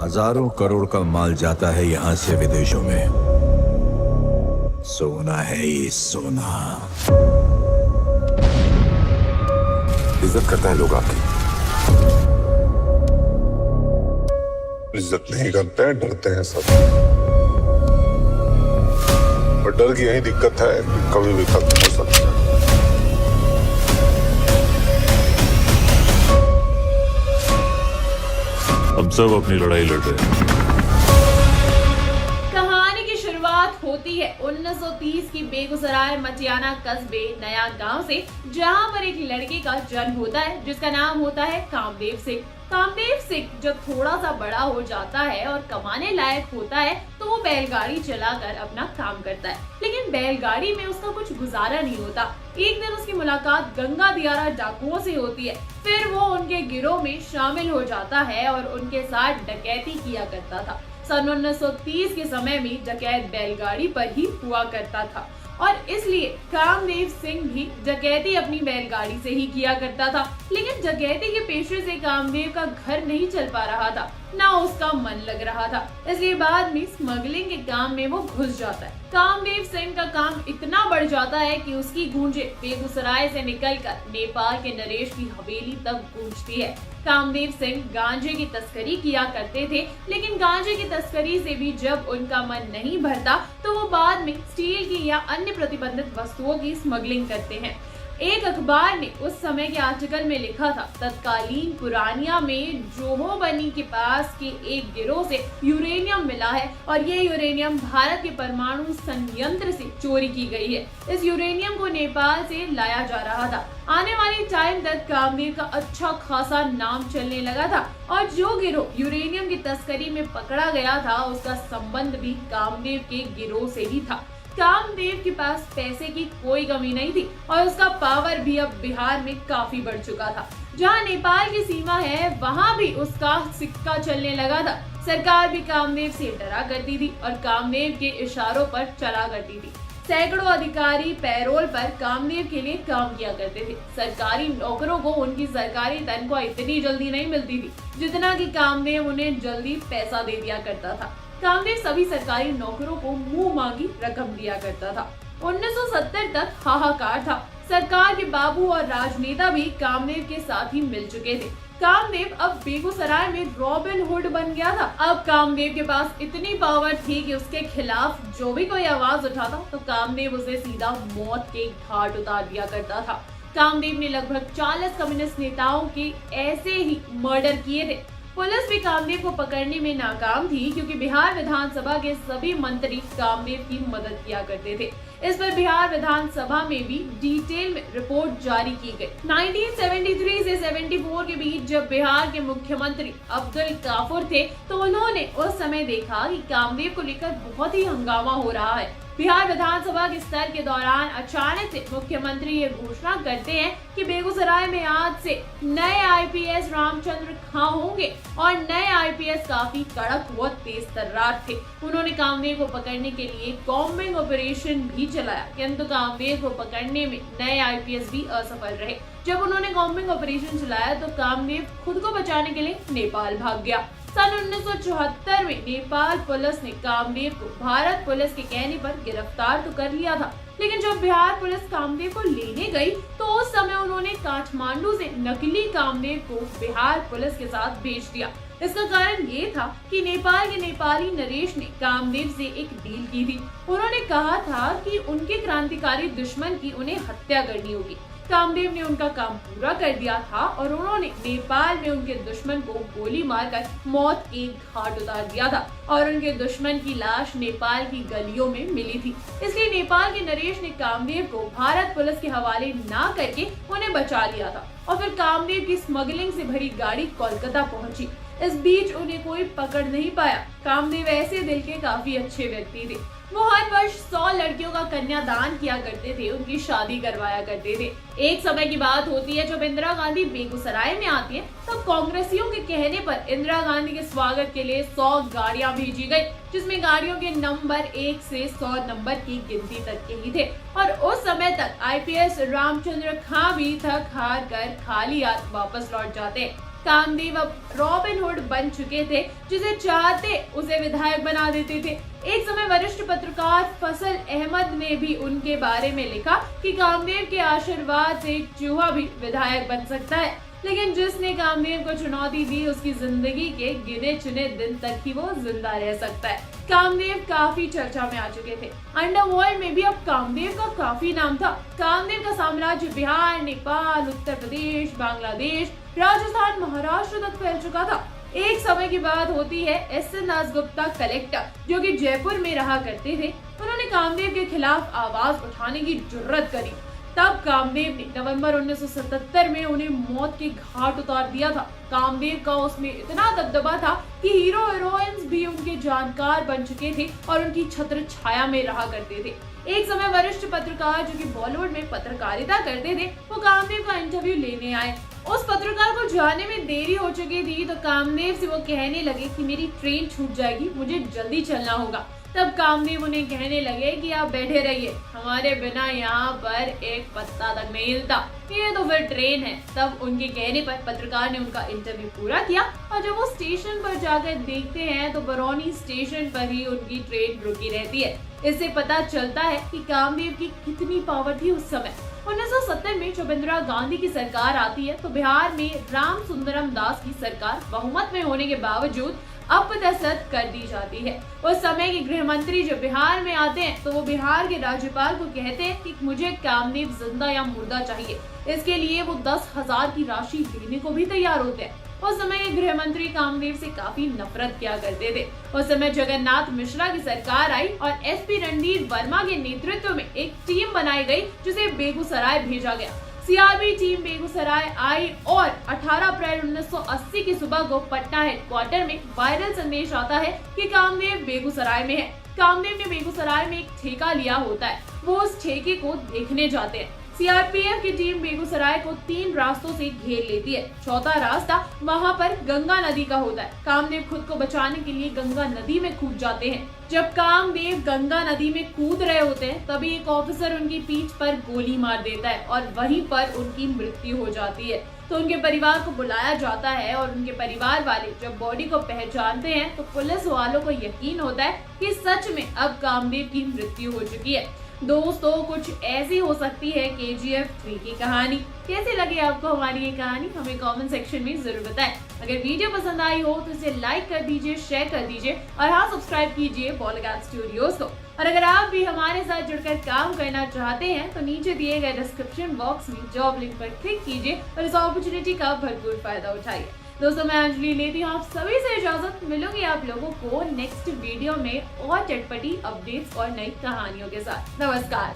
हजारों करोड़ का माल जाता है यहाँ से विदेशों में। सोना है ये सोना। इज्जत करते हैं लोग आपकी, इज्जत नहीं करते हैं, डरते हैं सब। और डर की यही दिक्कत है कि कभी भी खत्म हो सकता है। हम सब अपनी लड़ाई लड़ रहे हैं। कहानी की शुरुआत होती है 1930 की बेगूसराय मटियाना कस्बे नया गांव से, जहां पर एक लड़के का जन्म होता है जिसका नाम होता है कामदेव सिंह। कामदेव सिंह जब थोड़ा सा बड़ा हो जाता है और कमाने लायक होता है तो वो बैलगाड़ी चलाकर अपना काम करता है, लेकिन बैलगाड़ी में उसका कुछ गुजारा नहीं होता। एक दिन उसकी मुलाकात गंगा दियारा डाकुओं से होती है। फिर वो उनके गिरोह में शामिल हो जाता है और उनके साथ डकैती किया करता था। सन 1930 के समय में डकैत बैलगाड़ी पर ही हुआ करता था और इसलिए कामदेव सिंह भी डकैती अपनी बैलगाड़ी से ही किया करता था। लेकिन डकैती के पेशे से कामदेव का घर नहीं चल पा रहा था, ना उसका मन लग रहा था, इसलिए बाद में स्मगलिंग के काम में वो घुस जाता है। कामदेव सिंह का काम इतना बढ़ जाता है कि उसकी गूंजे बेगूसराय से निकलकर नेपाल के नरेश की हवेली तक गूंजती है। कामदेव सिंह गांजे की तस्करी किया करते थे, लेकिन गांजे की तस्करी से भी जब उनका मन नहीं भरता तो वो बाद में स्टील की या अन्य प्रतिबंधित वस्तुओं की स्मगलिंग करते हैं। एक अखबार ने उस समय के आर्टिकल में लिखा था, तत्कालीन पुरानिया में जोहो बनी के पास के एक गिरोह से यूरेनियम मिला है और ये यूरेनियम भारत के परमाणु संयंत्र से चोरी की गई है। इस यूरेनियम को नेपाल से लाया जा रहा था। आने वाले टाइम तक कामदेव का अच्छा खासा नाम चलने लगा था और जो गिरोह यूरेनियम की तस्करी में पकड़ा गया था उसका संबंध भी कामदेव के गिरोह से ही था। कामदेव के पास पैसे की कोई कमी नहीं थी और उसका पावर भी अब बिहार में काफी बढ़ चुका था। जहां नेपाल की सीमा है वहां भी उसका सिक्का चलने लगा था। सरकार भी कामदेव से डरा करती थी और कामदेव के इशारों पर चला करती थी। सैकड़ों अधिकारी पैरोल पर कामदेव के लिए काम किया करते थे। सरकारी नौकरों को उनकी सरकारी तनख्वाह इतनी जल्दी नहीं मिलती थी जितना कि कामदेव उन्हें जल्दी पैसा दे दिया करता था। कामदेव सभी सरकारी नौकरों को मुंह मांगी रकम दिया करता था। 1970 तक हाहाकार था। सरकार के बाबू और राजनेता भी कामदेव के साथ ही मिल चुके थे। कामदेव अब बेगूसराय में रॉबिन हुड बन गया था। अब कामदेव के पास इतनी पावर थी कि उसके खिलाफ जो भी कोई आवाज उठाता तो कामदेव उसे सीधा मौत के घाट उतार दिया करता था। कामदेव ने लगभग 40 कम्युनिस्ट नेताओं के ऐसे ही मर्डर किए थे। पुलिस भी कामदेव को पकड़ने में नाकाम थी क्योंकि बिहार विधानसभा के सभी मंत्री कामदेव की मदद किया करते थे। इस पर बिहार विधानसभा में भी डिटेल में रिपोर्ट जारी की गई। 1973 से 74 के बीच जब बिहार के मुख्यमंत्री अब्दुल काफूर थे तो उन्होंने उस समय देखा कि कामदेव को लेकर बहुत ही हंगामा हो रहा है। बिहार विधानसभा के स्तर के दौरान अचानक से मुख्यमंत्री ये घोषणा करते हैं कि बेगूसराय में आज से नए आईपीएस रामचंद्र खां होंगे और नए आईपीएस काफी कड़क व तेज तर्रार थे। उन्होंने कामदेव को पकड़ने के लिए कॉम्बिंग ऑपरेशन भी चलाया, किंतु कामदेव को पकड़ने में नए आईपीएस भी असफल रहे। जब उन्होंने कॉम्बिंग ऑपरेशन चलाया तो कामदेव खुद को बचाने के लिए नेपाल भाग गया। सन 1974 में नेपाल पुलिस ने कामदेव को भारत पुलिस के कहने पर गिरफ्तार तो कर लिया था, लेकिन जब बिहार पुलिस कामदेव को लेने गई तो उस समय उन्होंने काठमांडू से नकली कामदेव को बिहार पुलिस के साथ भेज दिया। इसका कारण ये था कि नेपाल के नेपाली नरेश ने कामदेव से एक डील की थी। उन्होंने कहा था कि उनके क्रांतिकारी दुश्मन की उन्हें हत्या करनी होगी। कामदेव ने उनका काम पूरा कर दिया था और उन्होंने नेपाल में उनके दुश्मन को गोली मारकर मौत के घाट उतार दिया था और उनके दुश्मन की लाश नेपाल की गलियों में मिली थी। इसलिए नेपाल के नरेश ने कामदेव को भारत पुलिस के हवाले ना करके उन्हें बचा लिया था और फिर कामदेव की स्मगलिंग से भरी गाड़ी कोलकाता पहुंची। इस बीच उन्हें कोई पकड़ नहीं पाया। कामदेव ऐसे दिल के काफी अच्छे व्यक्ति थे। वो हर वर्ष 100 लड़कियों का कन्यादान किया करते थे, उनकी शादी करवाया करते थे। एक समय की बात होती है जब इंदिरा गांधी बेगूसराय में आती है तब कांग्रेसियों के कहने पर इंदिरा गांधी के स्वागत के लिए 100 गाड़ियां भेजी गई, जिसमें गाड़ियों के नंबर 1 से 100 नंबर की गिनती तक के ही थे। और उस समय तक आईपीएस रामचंद्र खां भी थक हार कर खाली हाथ वापस लौट जाते। कामदेव अब रॉबिन हुड बन चुके थे, जिसे चाहते उसे विधायक बना देते थे। एक समय वरिष्ठ पत्रकार फसल अहमद ने भी उनके बारे में लिखा कि कामदेव के आशीर्वाद से एक चूहा भी विधायक बन सकता है, लेकिन जिसने कामदेव को चुनौती दी उसकी जिंदगी के गिने चुने दिन तक ही वो जिंदा रह सकता है। कामदेव काफी चर्चा में आ चुके थे। अंडरवर्ल्ड में भी अब कामदेव का काफी नाम था। कामदेव का साम्राज्य बिहार, नेपाल, उत्तर प्रदेश, बांग्लादेश, राजस्थान, महाराष्ट्र तक फैल चुका था। एक समय की बात होती है, एस.एन. दासगुप्ता कलेक्टर, जो कि जयपुर में रहा करते थे, उन्होंने कामदेव के खिलाफ आवाज उठाने की जुर्रत करी। तब कामदेव ने नवंबर 1977 में उन्हें मौत के घाट उतार दिया था। कामदेव का उसमें इतना दबदबा था कि हीरो हीरोइंस भी उनके जानकार बन चुके थे और उनकी छत्र छाया में रहा करते थे। एक समय वरिष्ठ पत्रकार, जो कि बॉलीवुड में पत्रकारिता करते थे, वो कामदेव का इंटरव्यू लेने आए। उस पत्रकार को जाने में देरी हो चुकी थी, तो कामदेव से वो कहने लगे कि मेरी ट्रेन छूट जाएगी, मुझे जल्दी चलना होगा। तब कामदेव उन्हें कहने लगे कि आप बैठे रहिए, हमारे बिना यहाँ पर एक पत्ता तक नहीं हिलता, ये तो फिर ट्रेन है। तब उनके कहने पर पत्रकार ने उनका इंटरव्यू पूरा किया और जब वो स्टेशन पर जाकर देखते हैं तो बरौनी स्टेशन पर ही उनकी ट्रेन रुकी रहती है। इससे पता चलता है कि कामदेव की कितनी पावर थी उस समय। 1970 में जब इंदिरा गांधी की सरकार आती है तो बिहार में राम सुंदरम दास की सरकार बहुमत में होने के बावजूद अपदस्थत कर दी जाती है। उस समय के गृह मंत्री जब बिहार में आते हैं तो वो बिहार के राज्यपाल को कहते हैं कि मुझे कामदेव जिंदा या मुर्दा चाहिए। इसके लिए वो 10,000 की राशि देने को भी तैयार होते हैं। उस समय के गृह मंत्री कामदेव से काफी नफरत किया करते थे। उस समय जगन्नाथ मिश्रा की सरकार आई और एसपी रणधीर वर्मा के नेतृत्व में एक टीम बनाई गई, जिसे बेगूसराय भेजा गया। सीआरपी टीम बेगूसराय आई और 18 अप्रैल 1980 की सुबह को पटना हेडक्वार्टर में वायरल संदेश आता है कि कामदेव बेगूसराय में है। कामदेव ने बेगूसराय में एक ठेका लिया होता है, वो उस ठेके को देखने जाते हैं। सीआरपीएफ की टीम बेगूसराय को 3 रास्तों से घेर लेती है। चौथा रास्ता वहां पर गंगा नदी का होता है। कामदेव खुद को बचाने के लिए गंगा नदी में कूद जाते हैं। जब कामदेव गंगा नदी में कूद रहे होते हैं तभी एक ऑफिसर उनकी पीठ पर गोली मार देता है और वहीं पर उनकी मृत्यु हो जाती है। तो उनके परिवार को बुलाया जाता है और उनके परिवार वाले जब बॉडी को पहचानते हैं तो पुलिस वालों को यकीन होता है कि सच में अब कामदेव की मृत्यु हो चुकी है। दोस्तों, कुछ ऐसी हो सकती है KGF 3 की कहानी। कैसी लगी आपको हमारी ये कहानी, हमें कमेंट सेक्शन में जरूर बताएं। अगर वीडियो पसंद आई हो तो इसे लाइक कर दीजिए, शेयर कर दीजिए और हाँ, सब्सक्राइब कीजिए बॉलीवुड स्टूडियोज को। और अगर आप भी हमारे साथ जुड़कर काम करना चाहते हैं तो नीचे दिए गए डिस्क्रिप्शन बॉक्स में जॉब लिंक पर क्लिक कीजिए और इस अपॉर्चुनिटी का भरपूर फायदा उठाइए। दोस्तों, मैं अंजलि लेती हूँ आप सभी से इजाजत। मिलूंगी आप लोगों को नेक्स्ट वीडियो में और चटपटी अपडेट्स और नई कहानियों के साथ। नमस्कार।